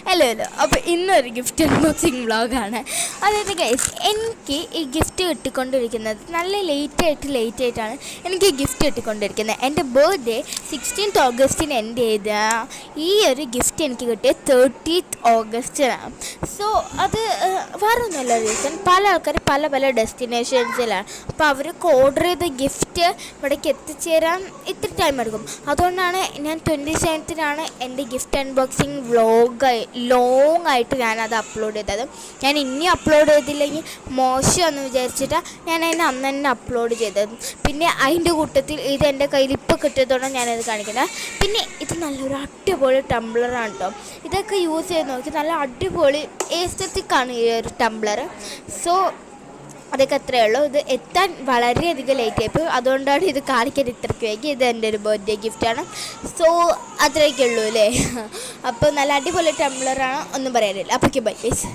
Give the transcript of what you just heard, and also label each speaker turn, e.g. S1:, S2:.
S1: Hello അപ്പോൾ ഇന്നൊരു gift unboxing വ്ളോഗാണ്. അതായത് ഗൈസ്, എനിക്ക് ഈ ഗിഫ്റ്റ് കിട്ടിക്കൊണ്ടിരിക്കുന്നത് നല്ല ലേറ്റായിട്ടാണ് എനിക്ക് ഗിഫ്റ്റ് കിട്ടിക്കൊണ്ടിരിക്കുന്നത്. എൻ്റെ ബർത്ത്ഡേ 16th ഓഗസ്റ്റിന് എൻ്റെ ചെയ്ത ഈ ഒരു ഗിഫ്റ്റ് എനിക്ക് കിട്ടിയത് 30th ഓഗസ്റ്റിനാണ്. സോ അത് വേറെ ഒന്നുമല്ല റീസൺ, പല ആൾക്കാർ പല ഡെസ്റ്റിനേഷൻസിലാണ്. അപ്പോൾ അവർക്ക് ഓർഡർ ചെയ്ത ഗിഫ്റ്റ് ഇവിടേക്ക് എത്തിച്ചേരാൻ ഇത്തിരി ടൈം എടുക്കും. അതുകൊണ്ടാണ് ഞാൻ 27th എൻ്റെ ഗിഫ്റ്റ് അൺബോക്സിങ് വ്ളോഗ് ലോങ് ആയിട്ട് ഞാനത് അപ്ലോഡ് ചെയ്തത്. ഞാൻ ഇനി അപ്ലോഡ് ചെയ്തില്ലെങ്കിൽ മോശമെന്ന് വിചാരിച്ചിട്ടാണ് ഞാൻ അതിന് അന്ന് തന്നെ അപ്ലോഡ് ചെയ്തത്. പിന്നെ അതിൻ്റെ കൂട്ടത്തിൽ ഇത് എൻ്റെ കയ്യിൽ ഇപ്പോൾ കിട്ടിയതോടെ ഞാനത് കാണിക്കുന്നത്. പിന്നെ ഇത് നല്ലൊരു അടിപൊളി ടംബ്ലറാണ് കേട്ടോ. ഇതൊക്കെ യൂസ് ചെയ്ത് നോക്കി, നല്ല അടിപൊളി എസ്തെറ്റിക്കാണ് ഈ ഒരു ടംബ്ലർ. സോ അതൊക്കെ അത്രയേ ഉള്ളൂ. ഇത് എത്താൻ വളരെയധികം ലേറ്റ് ആയിപ്പോയി, അതുകൊണ്ടാണ് ഇത് കാണിക്കാൻ ഇത്രയ്ക്ക് വൈകി. ഇത് എൻ്റെ ഒരു ബർത്ത്ഡേ ഗിഫ്റ്റാണ്. സോ അത്രയൊക്കെ ഉള്ളൂ അല്ലേ. അപ്പോൾ നല്ല അടിപൊളി ടംബ്ലറാണ്, ഒന്നും പറയാനില്ല. അപ്പോൾ ബൈ ഗൈസ്.